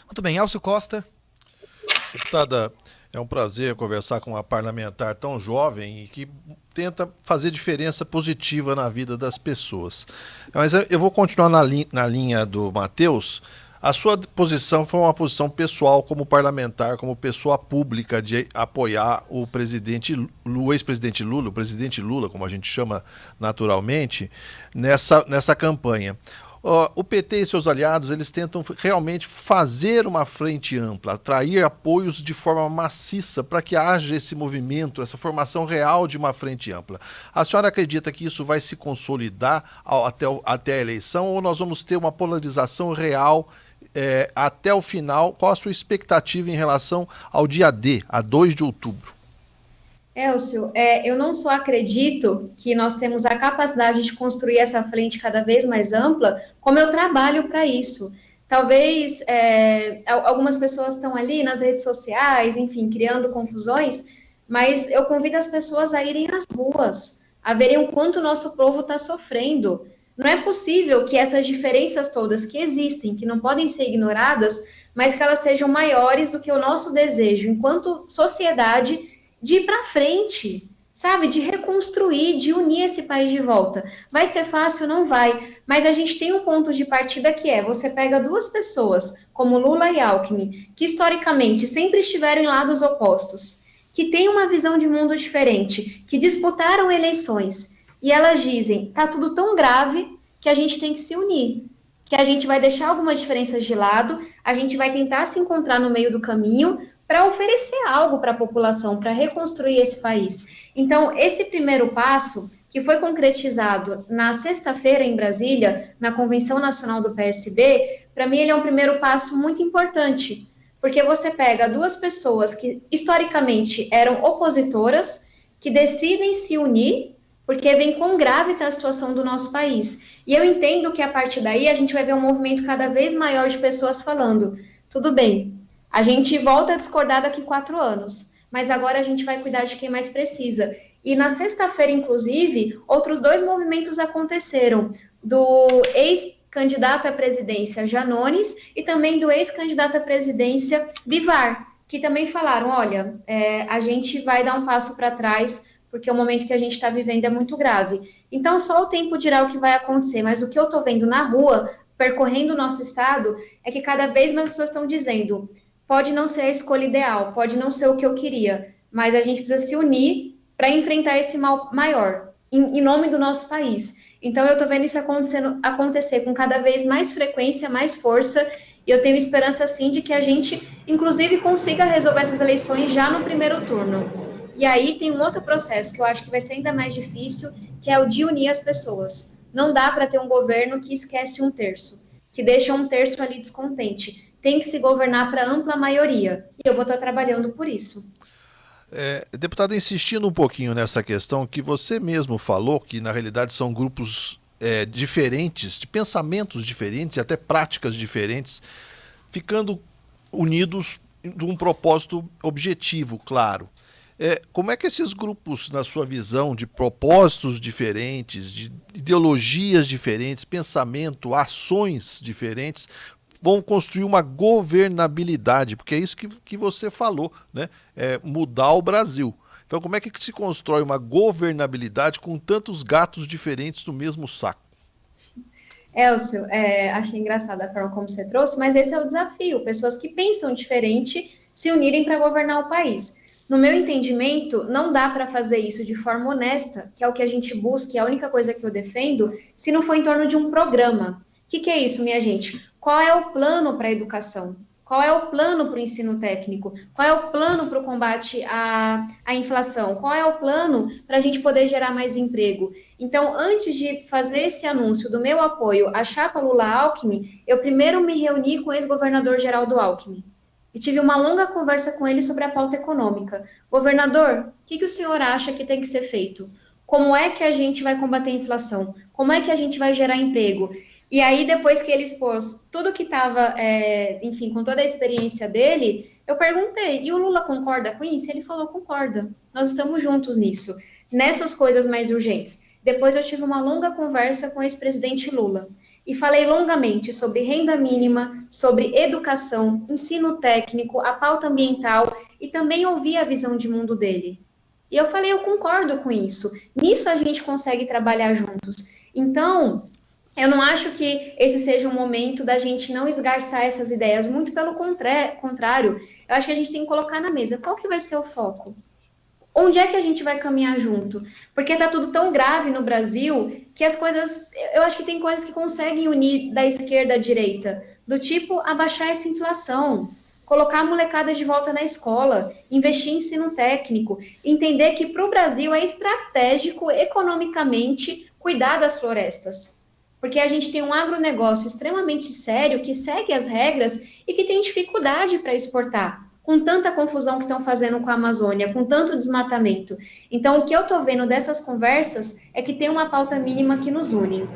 Muito bem, Elcio Costa. Deputada, é um prazer conversar com uma parlamentar tão jovem e que tenta fazer diferença positiva na vida das pessoas. Mas eu vou continuar na linha do Matheus. A sua posição foi uma posição pessoal como parlamentar, como pessoa pública de apoiar o ex-presidente Lula, o presidente Lula, como a gente chama naturalmente, nessa campanha. O PT e seus aliados, eles tentam realmente fazer uma frente ampla, atrair apoios de forma maciça para que haja esse movimento, essa formação real de uma frente ampla. A senhora acredita que isso vai se consolidar até a eleição ou nós vamos ter uma polarização real até o final? Qual a sua expectativa em relação ao dia D, a 2 de outubro? Elcio, eu não só acredito que nós temos a capacidade de construir essa frente cada vez mais ampla, como eu trabalho para isso. Talvez algumas pessoas estão ali nas redes sociais, enfim, criando confusões, mas eu convido as pessoas a irem às ruas, a verem o quanto o nosso povo está sofrendo. Não é possível que essas diferenças todas que existem, que não podem ser ignoradas, mas que elas sejam maiores do que o nosso desejo, enquanto sociedade, de ir para frente, sabe? De reconstruir, de unir esse país de volta. Vai ser fácil? Não vai. Mas a gente tem um ponto de partida que você pega duas pessoas, como Lula e Alckmin, que historicamente sempre estiveram em lados opostos, que têm uma visão de mundo diferente, que disputaram eleições, e elas dizem, tá tudo tão grave que a gente tem que se unir, que a gente vai deixar algumas diferenças de lado, a gente vai tentar se encontrar no meio do caminho, para oferecer algo para a população, para reconstruir esse país. Então, esse primeiro passo, que foi concretizado na sexta-feira em Brasília, na Convenção Nacional do PSB, para mim ele é um primeiro passo muito importante, porque você pega duas pessoas que historicamente eram opositoras, que decidem se unir, porque vem quão grave está a situação do nosso país. E eu entendo que a partir daí a gente vai ver um movimento cada vez maior de pessoas falando, tudo bem, a gente volta a discordar daqui 4 anos, mas agora a gente vai cuidar de quem mais precisa. E na sexta-feira, inclusive, outros 2 movimentos aconteceram, do ex-candidato à presidência Janones e também do ex-candidato à presidência Bivar, que também falaram, olha, a gente vai dar um passo para trás, porque o momento que a gente está vivendo é muito grave. Então, só o tempo dirá o que vai acontecer, mas o que eu estou vendo na rua, percorrendo o nosso estado, é que cada vez mais pessoas estão dizendo, pode não ser a escolha ideal, pode não ser o que eu queria, mas a gente precisa se unir para enfrentar esse mal maior, em nome do nosso país. Então, eu estou vendo isso acontecer com cada vez mais frequência, mais força, e eu tenho esperança, sim, de que a gente, inclusive, consiga resolver essas eleições já no primeiro turno. E aí tem um outro processo que eu acho que vai ser ainda mais difícil, que é o de unir as pessoas. Não dá para ter um governo que esquece 1/3, que deixa 1/3 ali descontente. Tem que se governar para ampla maioria. E eu vou estar trabalhando por isso. Deputado, insistindo um pouquinho nessa questão que você mesmo falou, que na realidade são grupos diferentes, de pensamentos diferentes e até práticas diferentes, ficando unidos de um propósito objetivo, claro. Como é que esses grupos, na sua visão, de propósitos diferentes, de ideologias diferentes, pensamento, ações diferentes, vão construir uma governabilidade, porque é isso que você falou, né? Mudar o Brasil. Então, como é que se constrói uma governabilidade com tantos gatos diferentes no mesmo saco? Elcio, achei engraçada a forma como você trouxe, mas esse é o desafio. Pessoas que pensam diferente se unirem para governar o país. No meu entendimento, não dá para fazer isso de forma honesta, que é o que a gente busca, e é a única coisa que eu defendo, se não for em torno de um programa. O que é isso, minha gente? Qual é o plano para a educação? Qual é o plano para o ensino técnico? Qual é o plano para o combate à inflação? Qual é o plano para a gente poder gerar mais emprego? Então, antes de fazer esse anúncio do meu apoio à chapa Lula-Alckmin, eu primeiro me reuni com o ex-governador Geraldo Alckmin e tive uma longa conversa com ele sobre a pauta econômica. Governador, o que o senhor acha que tem que ser feito? Como é que a gente vai combater a inflação? Como é que a gente vai gerar emprego? E aí, depois que ele expôs tudo que estava, enfim, com toda a experiência dele, eu perguntei, e o Lula concorda com isso? Ele falou, concorda, nós estamos juntos nisso, nessas coisas mais urgentes. Depois eu tive uma longa conversa com o ex-presidente Lula. e falei longamente sobre renda mínima, sobre educação, ensino técnico, a pauta ambiental e também ouvi a visão de mundo dele. E eu falei, eu concordo com isso. Nisso a gente consegue trabalhar juntos. Então, eu não acho que esse seja um momento da gente não esgarçar essas ideias, muito pelo contrário, eu acho que a gente tem que colocar na mesa qual que vai ser o foco. Onde é que a gente vai caminhar junto? Porque tá tudo tão grave no Brasil que as coisas, eu acho que tem coisas que conseguem unir da esquerda à direita, do tipo abaixar essa inflação, colocar a molecada de volta na escola, investir em ensino técnico, entender que para o Brasil é estratégico economicamente cuidar das florestas. Porque a gente tem um agronegócio extremamente sério que segue as regras e que tem dificuldade para exportar, com tanta confusão que estão fazendo com a Amazônia, com tanto desmatamento. Então, o que eu estou vendo dessas conversas é que tem uma pauta mínima que nos une.